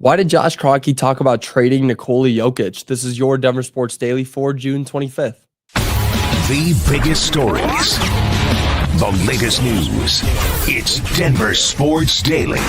Why did Josh Kroenke talk about trading Nikola Jokic? This is your Denver Sports Daily for June 25th. The biggest stories, the latest news. It's Denver Sports Daily.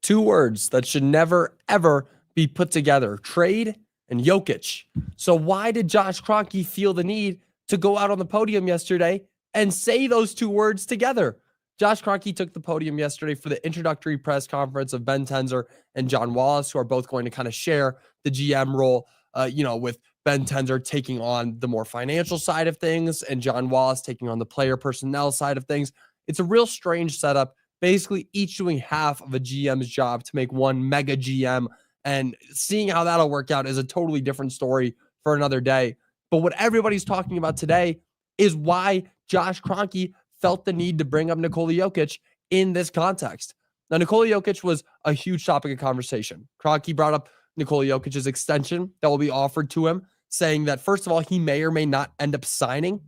Two words that should never, ever be put together: trade and Jokic. So why did Josh Kroenke feel the need to go out on the podium yesterday and say those two words together? Josh Kroenke took the podium yesterday for the introductory press conference of Ben Tenzer and John Wallace, who are both going to kind of share the GM role, with Ben Tenzer taking on the more financial side of things and John Wallace taking on the player personnel side of things. It's a real strange setup, basically each doing half of a GM's job to make one mega GM, and seeing how that'll work out is a totally different story for another day. But what everybody's talking about today is why Josh Kroenke felt the need to bring up Nikola Jokic in this context. Now, Nikola Jokic was a huge topic of conversation. Kroenke brought up Nikola Jokic's extension that will be offered to him, saying that, first of all, he may or may not end up signing.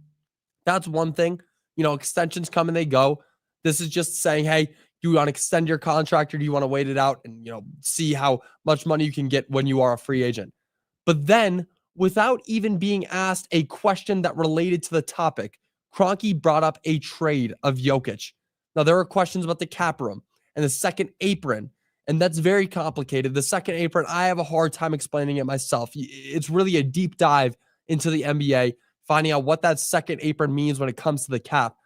That's one thing. Extensions come and they go. This is just saying, hey, do you want to extend your contract or do you want to wait it out and, see how much money you can get when you are a free agent? But then, without even being asked a question that related to the topic, Kroenke brought up a trade of Jokic. Now, there are questions about the cap room and the second apron, and that's very complicated. The second apron, I have a hard time explaining it myself. It's really a deep dive into the NBA, finding out what that second apron means when it comes to the cap.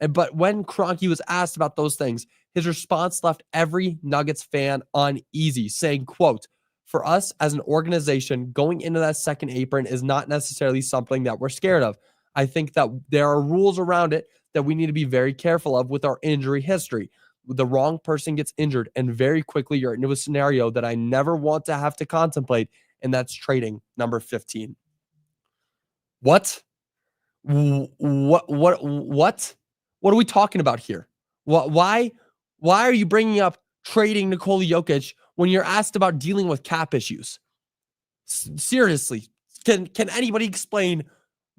But when Kroenke was asked about those things, his response left every Nuggets fan uneasy, saying, quote, "For us as an organization, going into that second apron is not necessarily something that we're scared of. I think that there are rules around it that we need to be very careful of with our injury history. The wrong person gets injured, and very quickly you're into a scenario that I never want to have to contemplate, and that's trading number 15. What? What are we talking about here? Why are you bringing up trading Nikola Jokic when you're asked about dealing with cap issues? Seriously, can anybody explain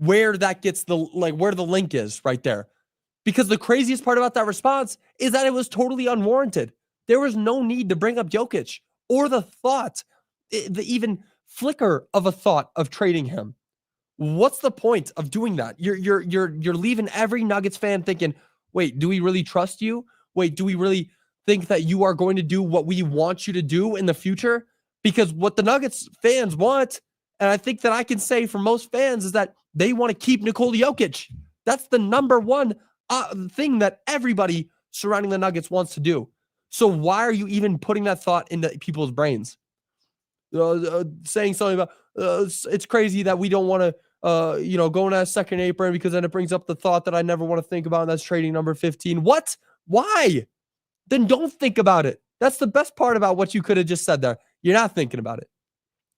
where that gets where the link is right there? Because the craziest part about that response is that it was totally unwarranted. There was no need to bring up Jokic or the thought, the even flicker of a thought of trading him. What's the point of doing that? You're leaving every Nuggets fan thinking, wait, do we really trust you? Wait, do we really think that you are going to do what we want you to do in the future? Because what the Nuggets fans want, and I think that I can say for most fans, is that they want to keep Nikola Jokic. That's the number one thing that everybody surrounding the Nuggets wants to do. So why are you even putting that thought into people's brains? Saying something about it's crazy that we don't want to go in that second apron because then it brings up the thought that I never want to think about, and that's trading number 15. What? Why? Then don't think about it. That's the best part about what you could have just said there. You're not thinking about it.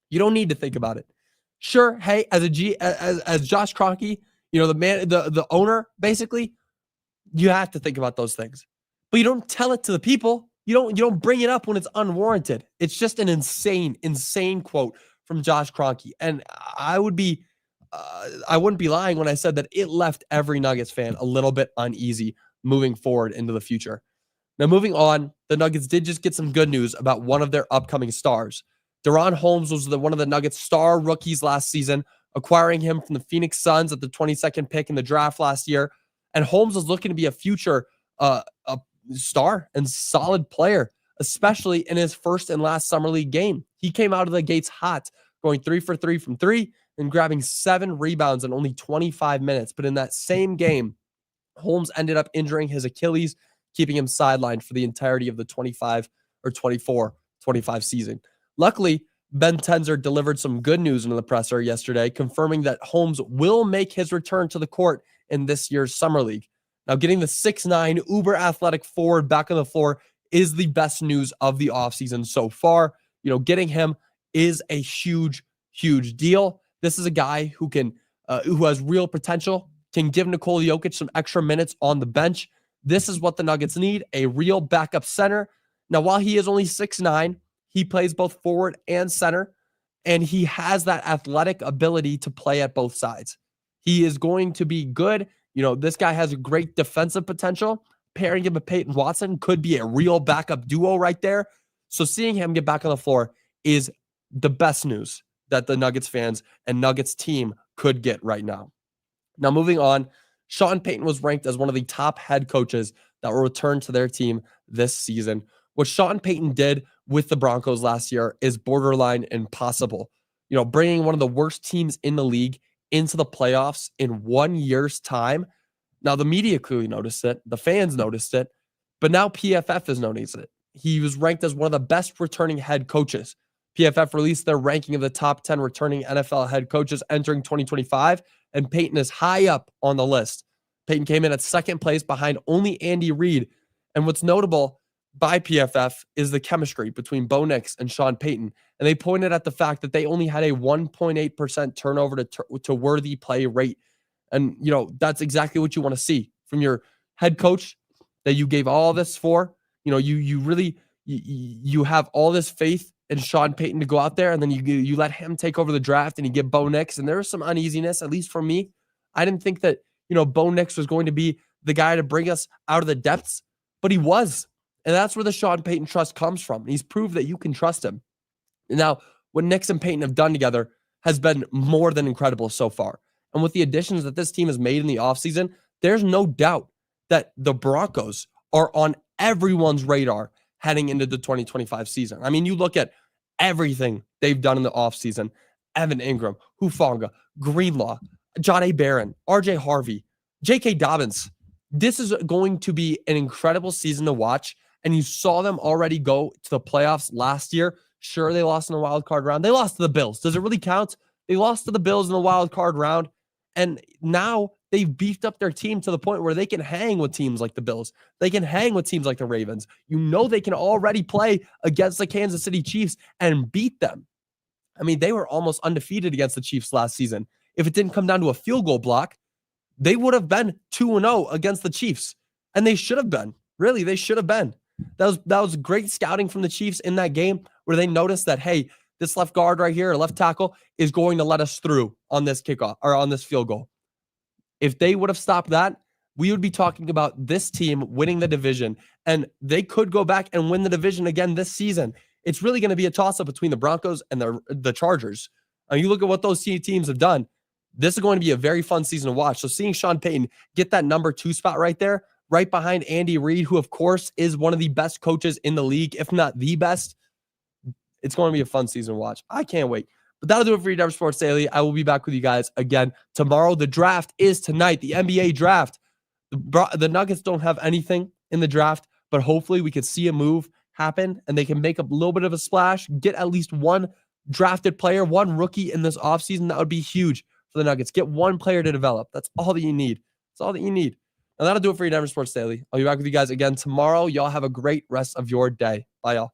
You don't need to think about it. Sure, hey, as Josh Kroenke, the man, the owner, basically, you have to think about those things. But you don't tell it to the people. You don't bring it up when it's unwarranted. It's just an insane quote from Josh Kroenke. And I wouldn't be lying when I said that it left every Nuggets fan a little bit uneasy moving forward into the future. Now, moving on, the Nuggets did just get some good news about one of their upcoming stars. Holmes was one of the Nuggets' star rookies last season, acquiring him from the Phoenix Suns at the 22nd pick in the draft last year. And Holmes is looking to be a future a star and solid player, especially in his first and last summer league game. He came out of the gates hot, going 3 for 3 from three and grabbing 7 rebounds in only 25 minutes. But in that same game, Holmes ended up injuring his Achilles, keeping him sidelined for the entirety of the 24-25 season. Luckily, Ben Tenzer delivered some good news in the presser yesterday, confirming that Holmes will make his return to the court in this year's Summer League. Now, getting the 6'9" uber athletic forward back on the floor is the best news of the offseason so far. Getting him is a huge deal. This is a guy who has real potential, can give Nikola Jokic some extra minutes on the bench. This is what the Nuggets need, a real backup center. Now, while he is only 6'9", he plays both forward and center, and he has that athletic ability to play at both sides. He is going to be good. This guy has a great defensive potential, pairing him with Payton Watson could be a real backup duo right there. So seeing him get back on the floor is the best news that the Nuggets fans and Nuggets team could get right now. Now, moving on, Sean Payton was ranked as one of the top head coaches that will return to their team this season. What Sean Payton did with the Broncos last year is borderline impossible. You know, bringing one of the worst teams in the league into the playoffs in 1 year's time. Now, the media clearly noticed it. The fans noticed it. But now PFF is noticing it. He was ranked as one of the best returning head coaches. PFF released their ranking of the top 10 returning NFL head coaches entering 2025, and Payton is high up on the list. Payton came in at second place behind only Andy Reid. And what's notable by PFF is the chemistry between Bo Nix and Sean Payton. And they pointed at the fact that they only had a 1.8% turnover to worthy play rate. And, you know, that's exactly what you want to see from your head coach that you gave all this for. You know, you really have all this faith in Sean Payton to go out there, and then you let him take over the draft and you get Bo Nix. And there was some uneasiness, at least for me. I didn't think that, you know, Bo Nix was going to be the guy to bring us out of the depths, but he was. And that's where the Sean Payton trust comes from. He's proved that you can trust him. Now, what Nix and Payton have done together has been more than incredible so far. And with the additions that this team has made in the offseason, there's no doubt that the Broncos are on everyone's radar heading into the 2025 season. I mean, you look at everything they've done in the offseason. Evan Ingram, Hufanga, Greenlaw, John A. Barron, RJ Harvey, J.K. Dobbins. This is going to be an incredible season to watch. And you saw them already go to the playoffs last year. Sure, they lost in the wild card round. They lost to the Bills. Does it really count? They lost to the Bills in the wild card round. And now they've beefed up their team to the point where they can hang with teams like the Bills. They can hang with teams like the Ravens. You know, they can already play against the Kansas City Chiefs and beat them. I mean, they were almost undefeated against the Chiefs last season. If it didn't come down to a field goal block, they would have been 2-0 against the Chiefs. And they should have been. Really, they should have been. That was great scouting from the Chiefs in that game where they noticed that, hey, this left guard right here, or left tackle, is going to let us through on this kickoff or on this field goal. If they would have stopped that, we would be talking about this team winning the division, and they could go back and win the division again this season. It's really going to be a toss-up between the Broncos and the Chargers. You look at what those teams have done. This is going to be a very fun season to watch. So seeing Sean Payton get that number 2 spot right there, right behind Andy Reid, who, of course, is one of the best coaches in the league, if not the best, it's going to be a fun season to watch. I can't wait. But that'll do it for your Denver Sports Daily. I will be back with you guys again tomorrow. The draft is tonight, the NBA draft. The Nuggets don't have anything in the draft, but hopefully we could see a move happen and they can make a little bit of a splash, get at least one drafted player, one rookie in this offseason. That would be huge for the Nuggets. Get one player to develop. That's all that you need. That's all that you need. And that'll do it for your Denver Sports Daily. I'll be back with you guys again tomorrow. Y'all have a great rest of your day. Bye, y'all.